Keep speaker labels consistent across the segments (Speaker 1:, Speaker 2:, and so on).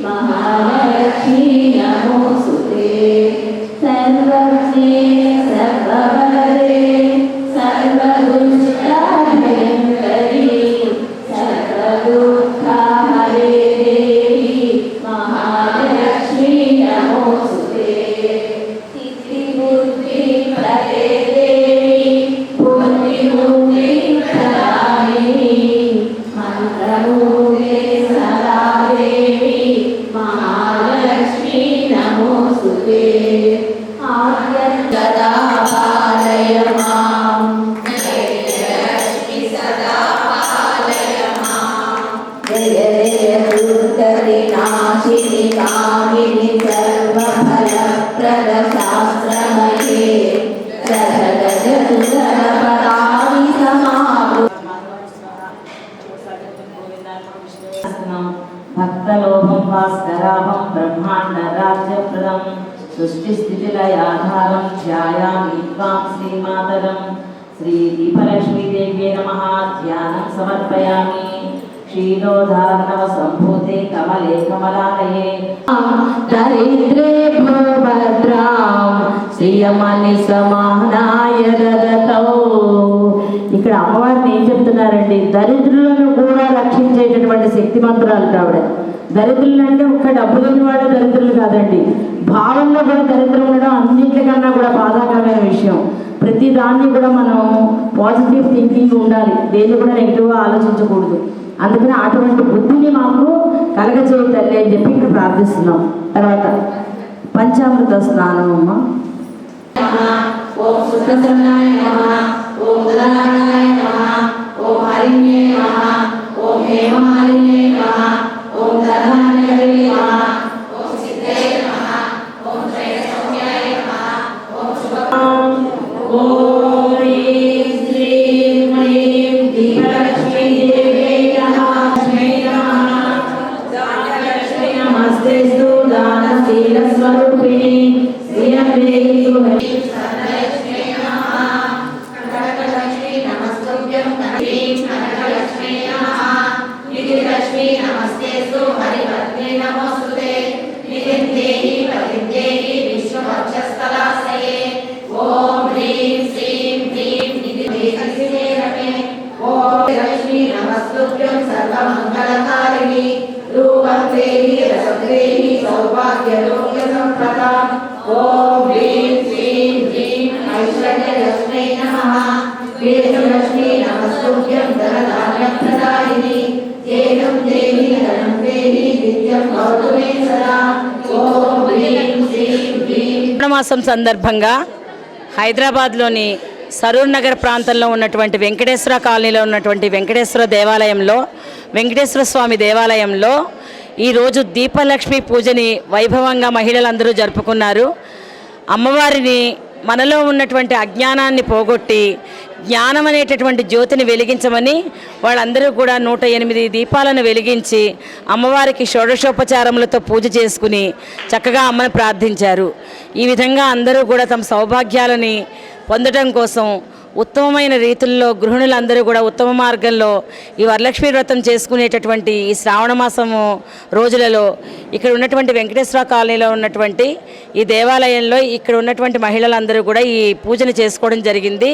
Speaker 1: महालक्ष्मी नमोस्तुते सर्वज्ञे सर्ववरदे सर्वदुष्टाभयङ्करी सर्वदुःखहरे देवी महालक्ष्मी नमोस्तुते सिद्धिबुद्धिप्रदे देवी बुद्धिमुक्तिप्रदायिनी मन्त्रमूर्ते सदा देवी महालक्ष्मी नमोस्तुते आद्यसदा पालय मां लक्ष्मी सदा पालय मां जय जय दुर्गतिनाशिनि कामिनि सर्वफलप्रद शास्त्रमये जगदगदपदानि समावृ भक्तलोभं भास्कराभं ब्रह्माण्डराज्यप्रदं सृष्टिस्थितिलयाधारं ध्यायामि त्वां श्रीमातरं श्रीदीपलक्ष्मीदेव्यै नमः ध्यानं समर्पयामि क्षीरोधार्णवसम्भूते कमले कमलालये दरिद्रे भो भद्रां శ్రీయమని సమానాయ దదతౌ. ఇక్కడ అమ్మవారిని ఏం చెప్తున్నారండి? దరిద్రులను కూడా రక్షించేటటువంటి శక్తిమంతురాలు ఆవిడ. దరిద్రులు అంటే ఒక్క డబ్బు లేని వాడు దరిద్రులు కాదండి, భావంలో కూడా దరిద్రం ఉండడం అన్నింటికన్నా కూడా బాధాకరమైన విషయం. ప్రతి దాన్ని కూడా మనం పాజిటివ్ థింకింగ్ ఉండాలి, దేన్ని కూడా నెగిటివ్గా ఆలోచించకూడదు. అందుకని అటువంటి బుద్ధిని మాకు కలగచేయ తల్లి అని చెప్పి ఇక్కడ ప్రార్థిస్తున్నాం. తర్వాత పంచామృత స్నానం అమ్మ. ఓం సుఖసన్నాయ నమః, ఓం ఉదాహరణాయ నమః, ఓం హరిణ్యే నమః, ఓం హేమమాలిన్యే నమః, ఓం ధర్మాన్యవే నమః, ఓం సిద్ధే నమః, ఓం త్రైసౌమ్యాయ నమః, ఓం శుభం. ఓం హ్రీం శ్రీం హ్రీం దీపలక్ష్మీ దేవ్యై నమః. లక్ష్మీ నమః దానలక్ష్మీ నమస్తేస్తు దానశీల స్వరూపిణి శ్రీయంబే సర్వలక్ష్మీ నమః. కనకలక్ష్మీ నమస్తుభ్యం కనకలక్ష్మీ నమః. నిధిలక్ష్మీ నమస్తేస్తు హరిపత్ని నమోస్తుతే నిధిదేహి ప్రతిదేహి విశ్వవక్షస్థలాశ్రయే. ఓం హ్రీం శ్రీం హ్రీం నిధిదేహి రమే. ఓం లక్ష్మీ నమస్తుభ్యం సర్వమంగళకారిణి రూపం దేహి రసం దేహి సౌభాగ్యలోక్య సంప్రదాం. ఓం హ్రీం శ్రీం హ్రీం ఐశ్వర్యలక్ష్మీ నమః. వేదలక్ష్మీ నమస్తుభ్యం ధనధాన్యప్రదాయిని తేజం దేహి ధనం దేహి నిత్యం భవతు మే సదా. ఓం హ్రీం శ్రీం హ్రీం.
Speaker 2: మాసం సందర్భంగా హైదరాబాద్లోని సరూర్ నగర్ ప్రాంతంలో ఉన్నటువంటి వెంకటేశ్వర కాలనీలో ఉన్నటువంటి వెంకటేశ్వర దేవాలయంలో, వెంకటేశ్వర స్వామి దేవాలయంలో ఈరోజు దీపలక్ష్మి పూజని వైభవంగా మహిళలందరూ జరుపుకున్నారు. అమ్మవారిని మనలో ఉన్నటువంటి అజ్ఞానాన్ని పోగొట్టి జ్ఞానం అనేటటువంటి జ్యోతిని వెలిగించమని వాళ్ళందరూ కూడా 108 దీపాలను వెలిగించి అమ్మవారికి షోడశోపచారములతో పూజ చేసుకుని చక్కగా అమ్మను ప్రార్థించారు. ఈ విధంగా అందరూ కూడా తమ సౌభాగ్యాలని పొందడం కోసం ఉత్తమమైన రీతుల్లో గృహిణులందరూ కూడా ఉత్తమ మార్గంలో ఈ వరలక్ష్మి వ్రతం చేసుకునేటటువంటి ఈ శ్రావణ మాసము రోజులలో ఇక్కడ ఉన్నటువంటి వెంకటేశ్వర కాలనీలో ఉన్నటువంటి ఈ దేవాలయంలో ఇక్కడ ఉన్నటువంటి మహిళలందరూ కూడా ఈ పూజను చేసుకోవడం జరిగింది.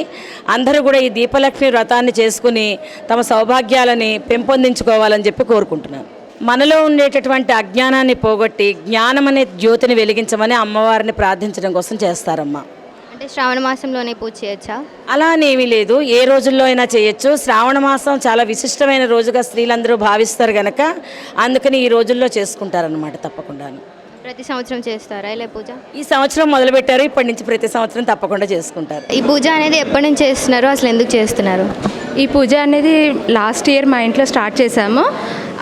Speaker 2: అందరూ కూడా ఈ దీపలక్ష్మి వ్రతాన్ని చేసుకుని తమ సౌభాగ్యాలని పెంపొందించుకోవాలని చెప్పి కోరుకుంటున్నాను. మనలో ఉండేటటువంటి అజ్ఞానాన్ని పోగొట్టి జ్ఞానం అనే జ్యోతిని వెలిగించమని అమ్మవారిని ప్రార్థించడం కోసం చేస్తారమ్మా.
Speaker 3: అంటే శ్రావణ మాసంలోనే పూజ చేయొచ్చా?
Speaker 2: అలా అనేమీ లేదు, ఏ రోజుల్లో అయినా చేయొచ్చు. శ్రావణ మాసం చాలా విశిష్టమైన రోజుగా స్త్రీలందరూ భావిస్తారు కనుక అందుకని ఈ రోజుల్లో చేసుకుంటారనమాట. తప్పకుండా
Speaker 3: ప్రతి సంవత్సరం చేస్తారా ఇలా పూజ?
Speaker 2: ఈ సంవత్సరం మొదలుపెట్టారు, ఇప్పటి నుంచి ప్రతి సంవత్సరం తప్పకుండా చేసుకుంటారు.
Speaker 3: ఈ పూజ అనేది ఎప్పటి నుంచి చేస్తున్నారు, అసలు ఎందుకు చేస్తున్నారు?
Speaker 4: ఈ పూజ అనేది లాస్ట్ ఇయర్ మా ఇంట్లో స్టార్ట్ చేశాము.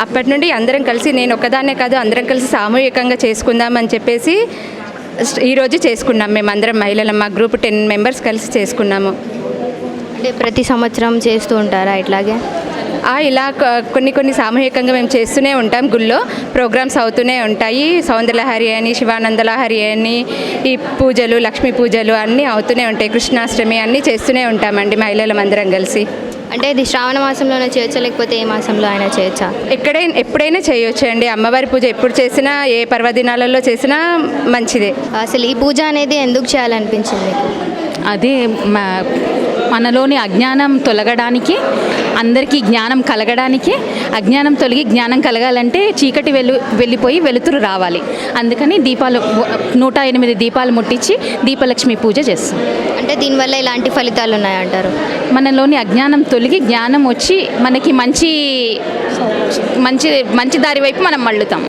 Speaker 4: అప్పటి నుండి అందరం కలిసి, నేను ఒక్కదాన్నే కాదు అందరం కలిసి సామూహికంగా చేసుకుందామని చెప్పేసి ఈరోజు చేసుకున్నాం. మేమందరం మహిళలు, మా గ్రూప్ 10 మెంబర్స్ కలిసి చేసుకున్నాము.
Speaker 3: అంటే ప్రతి సంవత్సరం చేస్తూ ఉంటారా ఇట్లాగే?
Speaker 4: ఇలా కొన్ని సామూహికంగా మేము చేస్తూనే ఉంటాం. గుళ్ళో ప్రోగ్రామ్స్ అవుతూనే ఉంటాయి. సౌందర్యలహరి అని, శివానందలహరి అని, ఈ పూజలు, లక్ష్మీ పూజలు అన్నీ అవుతూనే ఉంటాయి. కృష్ణాష్టమి అన్నీ చేస్తూనే ఉంటామండి మహిళలం అందరం కలిసి.
Speaker 3: అంటే ఇది శ్రావణ మాసంలోనే చేయొచ్చా లేకపోతే ఏ మాసంలో అయినా చేయొచ్చా?
Speaker 4: ఎప్పుడైనా చేయొచ్చు అండి. అమ్మవారి పూజ ఎప్పుడు చేసినా ఏ పర్వదినాలలో చేసినా మంచిదే.
Speaker 3: అసలు ఈ పూజ అనేది ఎందుకు చేయాలనిపించింది మీకు?
Speaker 5: అదే మనలోని అజ్ఞానం తొలగడానికి, అందరికీ జ్ఞానం కలగడానికి, అజ్ఞానం తొలగి జ్ఞానం కలగాలంటే చీకటి వెళ్ళిపోయి వెలుతురు రావాలి. అందుకని దీపాలు 108 దీపాలు ముట్టించి దీపలక్ష్మి పూజ చేస్తాం.
Speaker 3: అంటే దీనివల్ల ఇలాంటి ఫలితాలు ఉన్నాయంటారు?
Speaker 5: మనలోని అజ్ఞానం తొలగి జ్ఞానం వచ్చి మనకి మంచి దారి వైపు మనం మళ్ళుతాం.